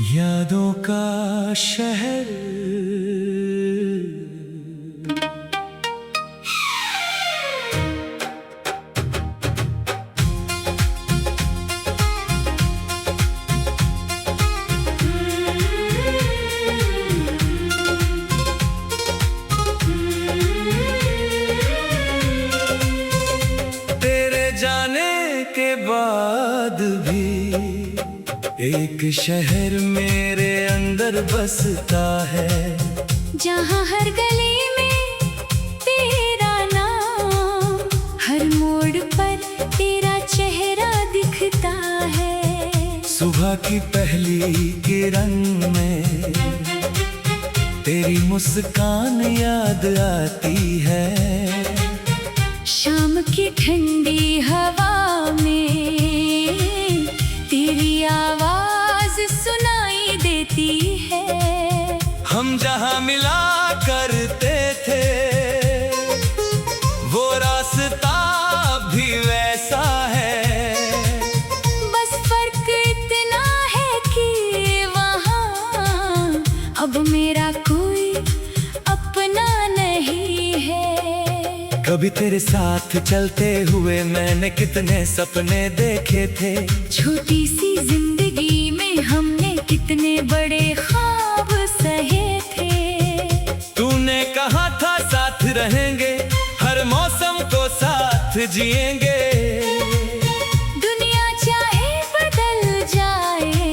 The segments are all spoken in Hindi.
यादों का शहर तेरे जाने के बाद भी एक शहर मेरे अंदर बसता है, जहाँ हर गली में तेरा नाम, हर मोड़ पर तेरा चेहरा दिखता है। सुबह की पहली किरण में तेरी मुस्कान याद आती है, शाम की ठंडी हवा में तेरी आवाज सुनाई देती है। हम जहाँ मिला करते थे वो रास्ता भी वैसा है, बस फर्क इतना है कि वहाँ अब मेरा कोई अपना नहीं है। कभी तेरे साथ चलते हुए मैंने कितने सपने देखे थे, छोटी सी जिंदगी में हमने कितने बड़े ख्वाब सहे थे। तूने कहा था साथ रहेंगे, हर मौसम को साथ जिएंगे। दुनिया चाहे बदल जाए,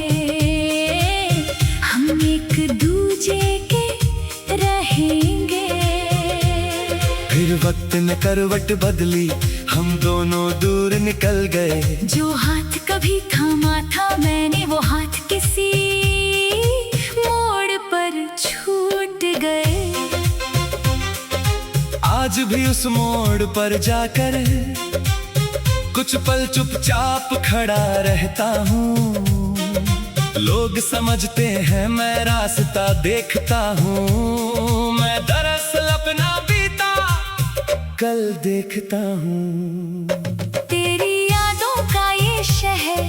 हम एक दूजे के रहेंगे। फिर वक्त ने करवट बदली, हम दोनों दूर निकल गए। जो हाथ कभी थामा था मैंने, वो हाथ किसी मोड़ पर छूट गए। आज भी उस मोड़ पर जाकर कुछ पल चुपचाप खड़ा रहता हूँ। लोग समझते हैं मैं रास्ता देखता हूँ, मैं दरअसल अपना बीता कल देखता हूँ। तेरी यादों का ये शहर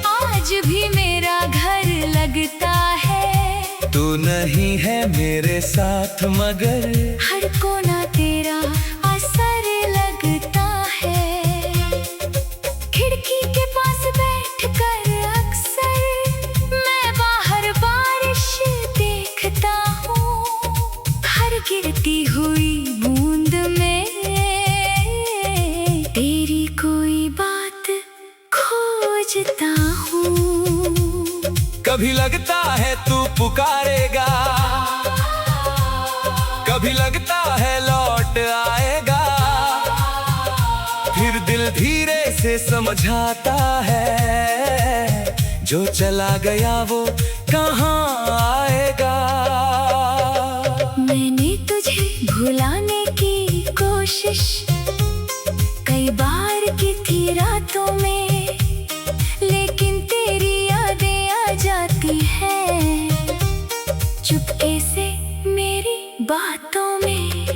आज भी मेरा घर लगता है। तू नहीं है मेरे साथ मगर हर कोना तेरा असर लगता है। खिड़की के पास बैठकर अक्सर मैं बाहर बारिश देखता हूँ। हर गिरती हुई बूंद में तेरी कोई बात खोजता हूँ। कभी लगता है तू पुकारेगा, कभी लगता है लौट आएगा। फिर दिल धीरे से समझाता है, जो चला गया वो कहाँ आएगा। मैंने तुझे भुलाने की कोशिश कई बार की थी रातों में, लेकिन तेरी यादें आ जाती हैं चुपके से मेरी बातों में।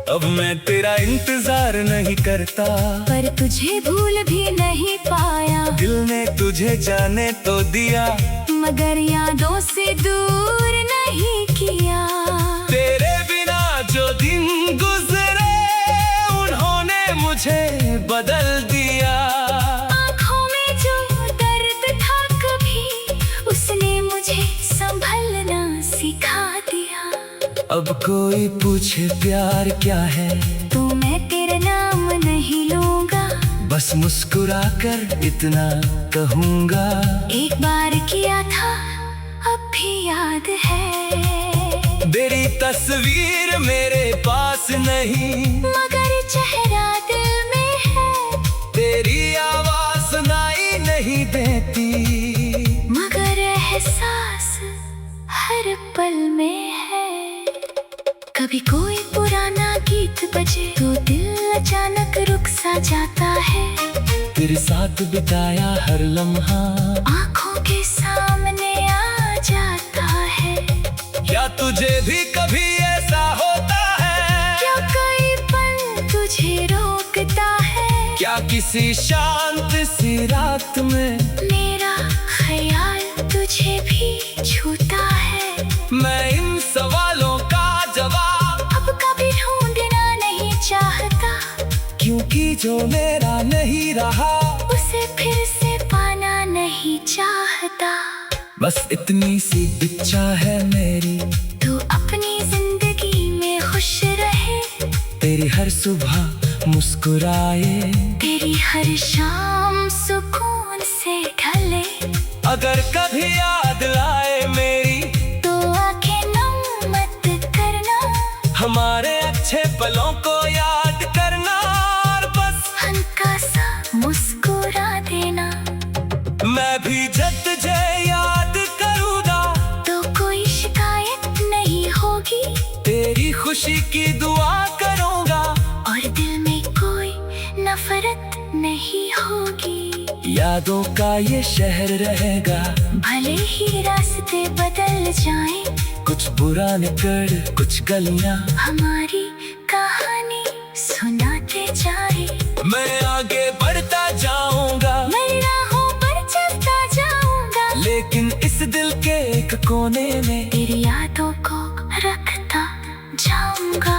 अब मैं तेरा इंतजार नहीं करता, पर तुझे भूल भी नहीं पाया। दिल ने तुझे जाने तो दिया, मगर यादों से दूर नहीं किया। तेरे बिना जो दिन गुजरे उन्होंने मुझे बदल दिया। आँखों में जो दर्द था कभी, उसने मुझे संभलना सिखा दिया। अब कोई पूछे प्यार क्या है, तो मैं तेरा नाम नहीं लूंगा, बस मुस्कुरा कर इतना कहूँगा। एक बार किया था अब भी याद है। तेरी तस्वीर मेरे पास नहीं, मगर चेहरा दिल में है। तेरी आवाज सुनाई नहीं देती, मगर एहसास हर पल में है। कभी कोई पुराना गीत बजे तो दिल अचानक रुक सा जाता है। तेरे साथ बिताया हर लम्हा आँखों के सामने आ जाता है। क्या तुझे भी कभी ऐसा होता है? क्या कोई पल तुझे रोकता या किसी शांत सी रात में मेरा ख्याल तुझे भी छूता है। मैं इन सवालों का जवाब अब कभी ढूंढना नहीं चाहता, क्योंकि जो मेरा नहीं रहा उसे फिर से पाना नहीं चाहता। बस इतनी सी इच्छा है मेरी, तू अपनी जिंदगी में खुश रहे, तेरी हर सुबह मुस्कुराए, तेरी हर शाम सुकून से ढले। अगर कभी याद आए मेरी तो आंखें नम मत करना, हमारे अच्छे पलों को याद करना, और बस हल्का सा मुस्कुरा देना। मैं भी जब तुझे याद करूँगा तो कोई शिकायत नहीं होगी, तेरी खुशी की दुआ करूँगा, और दिल में कोई नफरत नहीं होगी। यादों का ये शहर रहेगा, भले ही रास्ते बदल जाएं, कुछ बुरा निकल कुछ गलियां, हमारी कहानी सुनाते जाए। मैं आगे बढ़ता जाऊंगा, मैं राहों पर चलता जाऊंगा, लेकिन इस दिल के एक कोने में तेरी यादों को रखता जाऊंगा।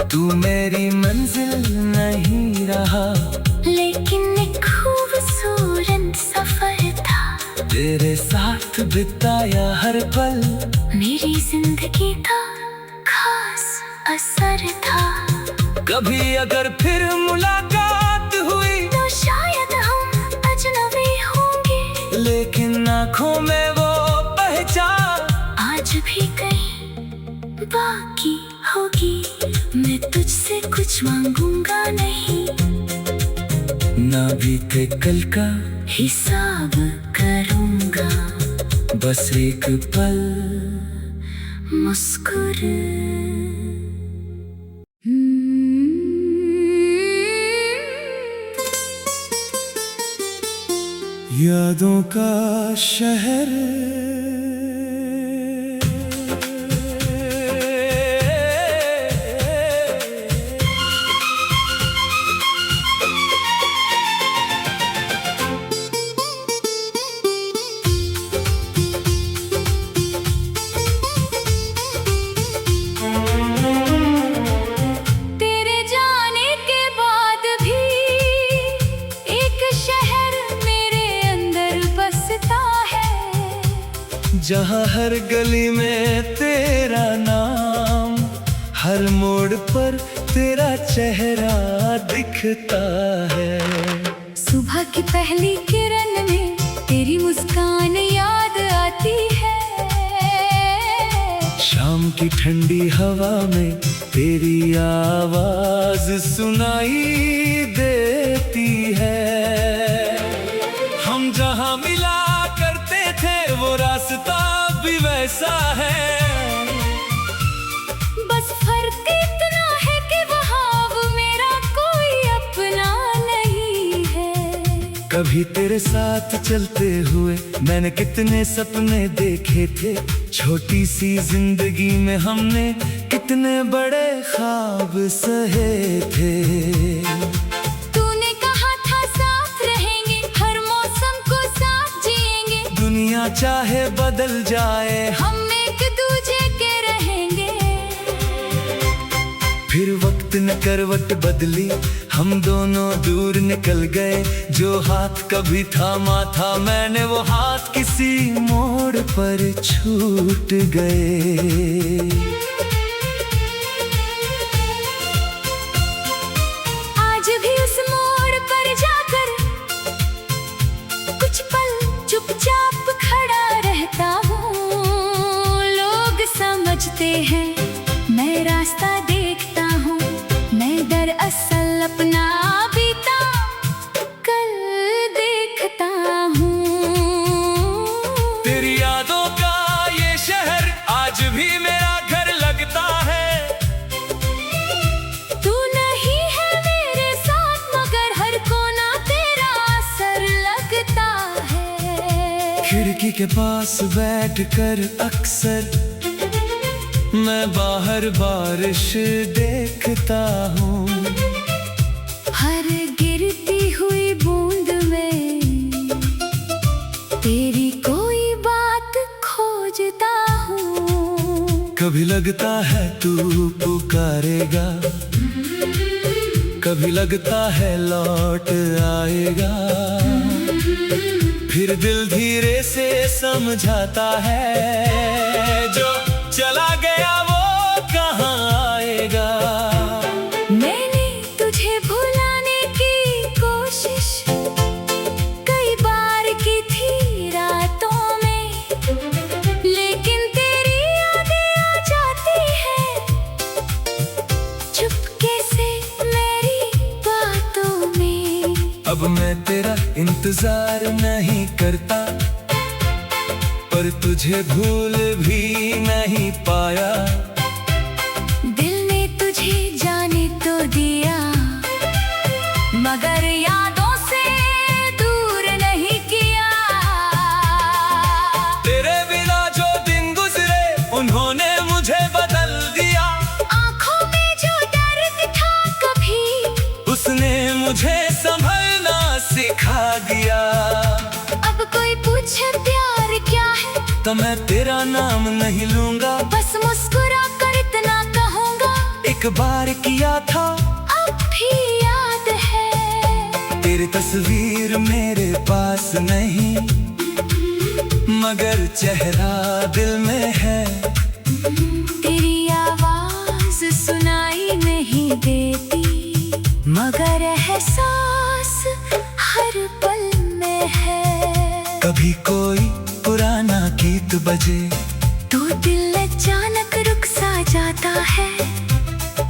तू मेरी मंजिल नहीं रहा, लेकिन एक खूबसूरत सफर था, तेरे साथ बिताया हर पल मेरी जिंदगी का खास असर था। कभी अगर फिर मुलाकात हुई तो शायद हम अजनबी होंगे, लेकिन आँखों में वो पहचान आज भी कहीं बाकी होगी। मैं तुझसे कुछ मांगूंगा नहीं, ना बीते कल का हिसाब करूंगा, बस एक पल मुस्कुरा। यादों का शहर तेरे जाने के बाद भी एक शहर मेरे अंदर बसता है, जहाँ हर गली में तेरा नाम, हर मोड़ पर तेरा चेहरा दिखता है। सुबह की पहली किरण में तेरी मुस्कान याद आती है, शाम की ठंडी हवा में तेरी आवाज सुनाई देती है। हम जहाँ मिला करते थे वो रास्ता भी वैसा है, बस फर्क इतना है कि वहाँ अब मेरा कोई अपना नहीं है। कभी तेरे साथ चलते हुए मैंने कितने सपने देखे थे, छोटी सी जिंदगी में हमने कितने बड़े ख्वाब सहे थे। तूने कहा था साथ रहेंगे, हर मौसम को साथ जिएंगे, दुनिया चाहे बदल जाए हम एक दूजे के रहेंगे। फिर वक्त ने करवट बदली, हम दोनों दूर निकल गए, जो हाथ कभी थामा था मैंने वो हाथ किसी मोड़ पर छूट गए। आज भी उस मोड़ पर जाकर कुछ पल चुपचाप खड़ा रहता हूँ। लोग समझते हैं मैं रास्ता देखता हूँ, मैं दरअसल अपना बीता कल देखता हूँ। तेरी यादों का ये शहर आज भी मेरा घर लगता है, तू नहीं है मेरे साथ मगर हर कोना तेरा असर लगता है। खिड़की के पास बैठकर अक्सर मैं बाहर बारिश देखता हूँ, हर गिरती लगता है तू पुकारेगा, कभी लगता है लौट आएगा। फिर दिल धीरे से समझाता है जो चला गया वो कहाँ आएगा। मैंने तुझे भुलाने की कोशिश कई बार की थी रातों में, लेकिन तेरी यादें आ जाती है चुपके से मेरी बातों में। अब मैं तेरा इंतजार नहीं करता, पर तुझे भूल भी नहीं पाया। दिल ने तुझे जाने तो दिया, मगर यादों से दूर नहीं किया। तेरे बिना जो दिन गुजरे उन्होंने मुझे बदल दिया। आँखों में जो दर्द था कभी, उसने मुझे संभलना सिखा दिया। अब कोई पूछे प्यार क्या है, तो मैं तेरा नाम नहीं लूंगा, बस मुस्कुरा कर इतना कहूँगा, एक बार किया था अब भी याद है। तेरी तस्वीर मेरे पास नहीं, मगर चेहरा दिल में है। तेरी आवाज सुनाई नहीं देती, मगर एहसास हर पल में है। कभी कोई पुराना गीत बजे तो दिल अचानक रुक सा जाता है।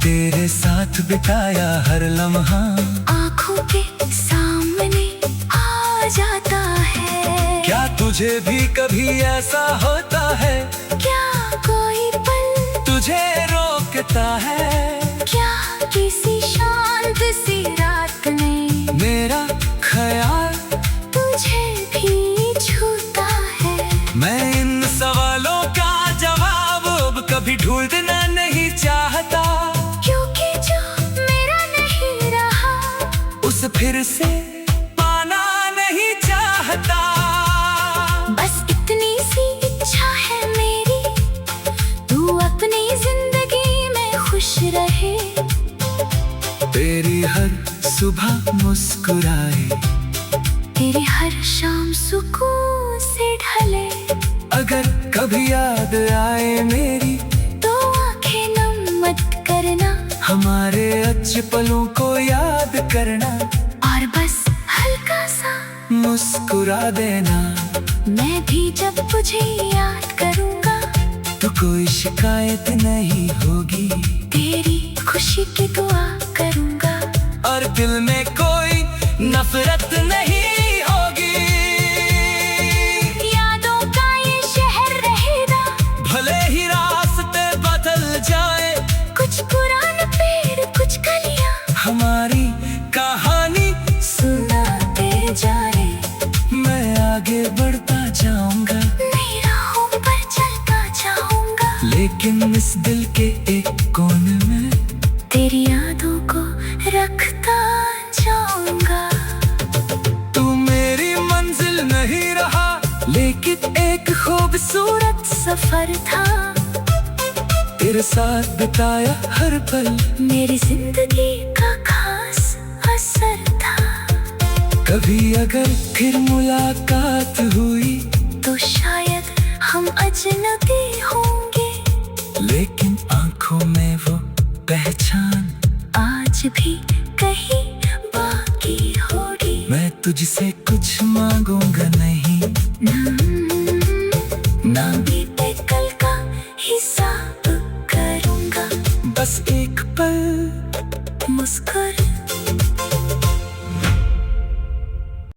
तेरे साथ बिताया हर लम्हा आँखों के सामने आ जाता है। क्या तुझे भी कभी ऐसा होता है, क्या कोई पल तुझे रोकता है? क्या किसी शांत सी रात में मेरा ख्याल तुझे भी छूता है? मैं इन सवालों का जवाब अब कभी ढूंढना नहीं चाहता, क्योंकि जो मेरा नहीं रहा उसे फिर से पाना नहीं चाहता। बस इतनी सी इच्छा है मेरी, तू अपनी जिंदगी में खुश रहे। तेरी हर सुबह मुस्कुराए, तेरी हर शाम सुकून से ढले। अगर कभी याद आए मेरी तो आंखें नम मत करना, हमारे अच्छे पलों को याद करना। और बस हल्का सा मुस्कुरा देना, मैं भी जब तुझे याद करूँगा तो कोई शिकायत नहीं होगी। तेरी खुशी की दुआ करूँगा, और दिल में कोई नफरत नहीं होगी। यादों का ये शहर रहेगा, भले ही रास्ते बदल जाए, कुछ पुराने पेड़ कुछ कलियां हमारी कहानी सुनाते जाए। मैं आगे बढ़ता जाऊंगा, नई राहों पर चलता जाऊंगा, लेकिन इस दिल के एक कोने में तेरी यादों को रखता जाऊंगा। तू मेरी मंजिल नहीं रहा, लेकिन एक खूबसूरत सफर था, तेरे साथ बिताया हर पल मेरी जिंदगी का खास असर था। कभी अगर फिर मुलाकात हुई तो शायद हम अजनबी होंगे, लेकिन आंखों में वो पहचान आज भी कहीं बाकी होगी। मैं तुझसे कुछ मांगूंगा नहीं, ना भी